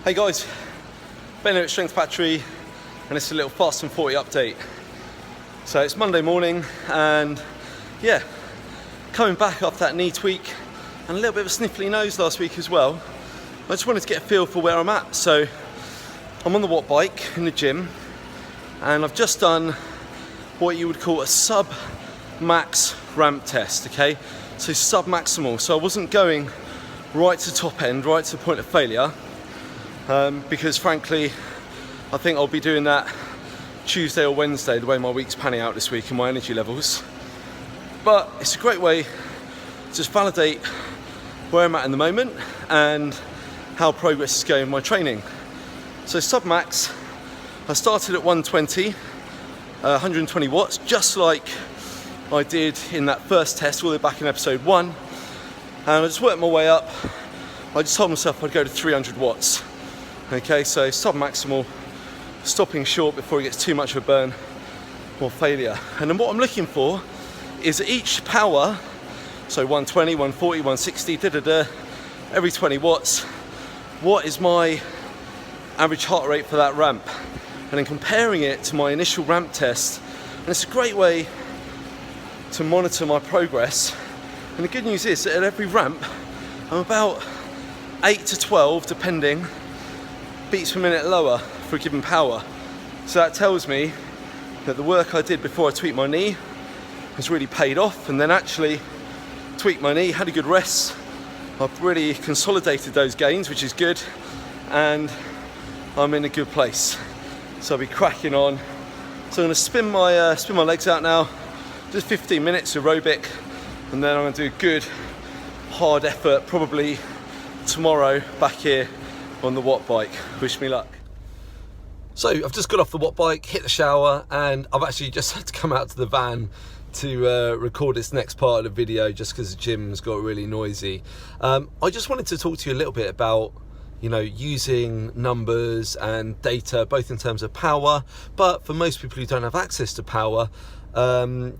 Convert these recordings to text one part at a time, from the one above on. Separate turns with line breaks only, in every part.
Hey guys, Ben here at Strength Battery, and it's a little Fast and 40 update. So it's Monday morning, and yeah, coming back after that knee tweak and a little bit of a sniffly nose last week as well. I just wanted to get a feel for where I'm at. So I'm on the watt bike in the gym, and I've just done what you would call a sub-max ramp test, okay? So sub-maximal, so I wasn't going right to top end, right to the point of failure. Because frankly, I think I'll be doing that Tuesday or Wednesday, the way my week's panning out this week and my energy levels. But it's a great way to just validate where I'm at in the moment and how progress is going in my training. So sub-max, I started at 120, 120 watts, just like I did in that first test all the way back in episode 1. And I just worked my way up. I just told myself I'd go to 300 watts. Okay, so sub-maximal, stopping short before it gets too much of a burn or failure. And then what I'm looking for is each power, so 120, 140, 160, every 20 watts, what is my average heart rate for that ramp? And then comparing it to my initial ramp test. And it's a great way to monitor my progress. And the good news is that at every ramp, I'm about 8 to 12, depending, beats per minute lower for a given power. So that tells me that the work I did before I tweaked my knee has really paid off, and then actually tweaked my knee, had a good rest. I've really consolidated those gains, which is good, and I'm in a good place. So I'll be cracking on. So I'm going to spin my legs out now, just 15 minutes aerobic, and then I'm going to do a good hard effort, probably tomorrow back here on the watt bike. Wish me luck. So I've just got off the watt bike, hit the shower, and I've actually just had to come out to the van to record this next part of the video just because the gym's got really noisy. I just wanted to talk to you a little bit about, using numbers and data, both in terms of power, but for most people who don't have access to power,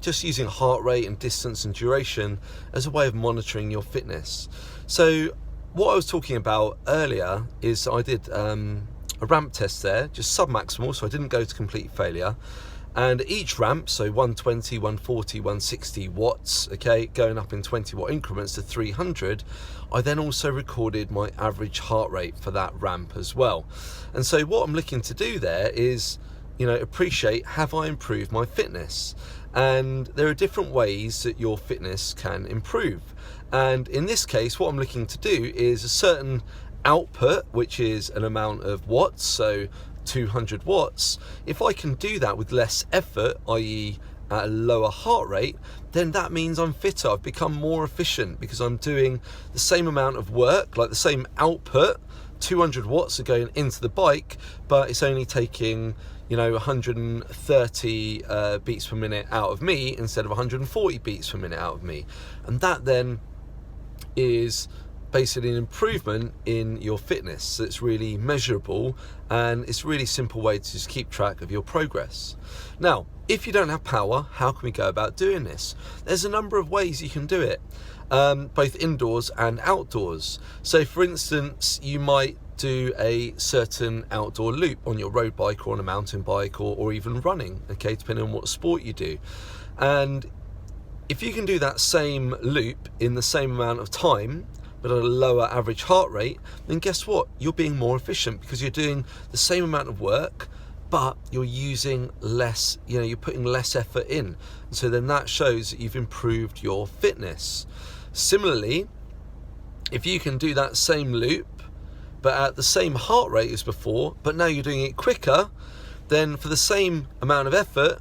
just using heart rate and distance and duration as a way of monitoring your fitness. So what I was talking about earlier is I did a ramp test there, just sub-maximal, so I didn't go to complete failure. And each ramp, so 120, 140, 160 watts, okay, going up in 20 watt increments to 300, I then also recorded my average heart rate for that ramp as well. And so what I'm looking to do there is, appreciate, have I improved my fitness? And there are different ways that your fitness can improve. And in this case, what I'm looking to do is a certain output, which is an amount of watts, so 200 watts. If I can do that with less effort, i.e. at a lower heart rate, then that means I'm fitter. I've become more efficient because I'm doing the same amount of work, like the same output. 200 watts are going into the bike, but it's only taking 130 beats per minute out of me instead of 140 beats per minute out of me. And that then is basically an improvement in your fitness. So it's really measurable, and it's a really simple way to just keep track of your progress. Now, if you don't have power, how can we go about doing this? There's a number of ways you can do it, both indoors and outdoors. So for instance, you might do a certain outdoor loop on your road bike or on a mountain bike, or even running, okay, depending on what sport you do. And if you can do that same loop in the same amount of time, but at a lower average heart rate, then guess what? You're being more efficient because you're doing the same amount of work, but you're using less, you're putting less effort in. And so then that shows that you've improved your fitness. Similarly, if you can do that same loop, but at the same heart rate as before, but now you're doing it quicker, then for the same amount of effort,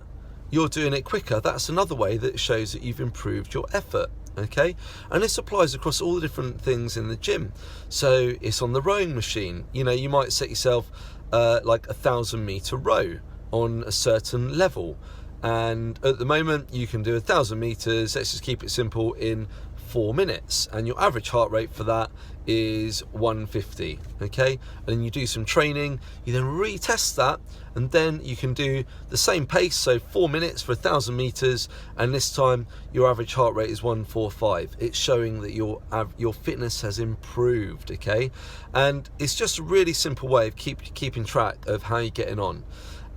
you're doing it quicker. That's another way that shows that you've improved your effort. Okay, and this applies across all the different things in the gym. So it's on the rowing machine. You might set yourself like 1,000 meter row on a certain level, and at the moment you can do 1,000 meters. Let's just keep it simple, in
4 minutes, and your average heart rate for that is 150. Okay, and then you do some training, you then retest that, and then you can do the same pace, so 4 minutes for 1,000 meters, and this time your average heart rate is 145. It's showing that your fitness has improved. Okay, and it's just a really simple way of keeping track of how you're getting on.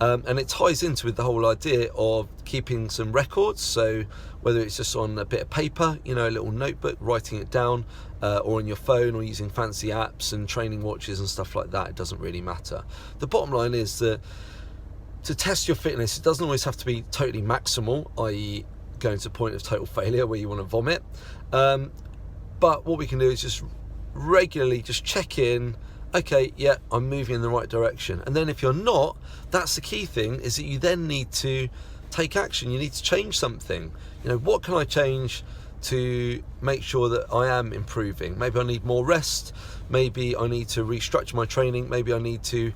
And it ties into with the whole idea of keeping some records. So whether it's just on a bit of paper, you know, a little notebook, writing it down, or on your phone, or using fancy apps and training watches and stuff like that, it doesn't really matter. The bottom line is that to test your fitness, it doesn't always have to be totally maximal, i.e. going to the point of total failure where you want to vomit. But what we can do is just regularly just check in. Okay, yeah, I'm moving in the right direction. And then if you're not, that's the key thing, is that you then need to take action. You need to change something. You know, what can I change to make sure that I am improving? Maybe I need more rest. Maybe I need to restructure my training. Maybe I need to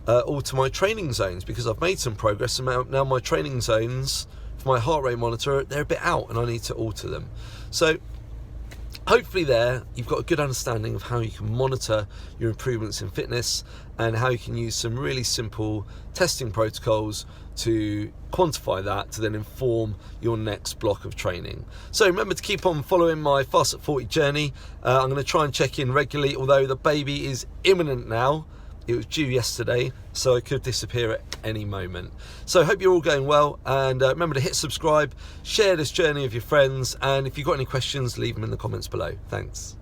alter my training zones, because I've made some progress and now my training zones for my heart rate monitor, they're a bit out and I need to alter them. So hopefully there you've got a good understanding of how you can monitor your improvements in fitness, and how you can use some really simple testing protocols to quantify that to then inform your next block of training. So remember to keep on following my Fast at 40 journey. I'm going to try and check in regularly, although the baby is imminent now. It was due yesterday, so it could disappear at any moment. So I hope you're all going well, and remember to hit subscribe, share this journey with your friends, and if you've got any questions, leave them in the comments below. Thanks.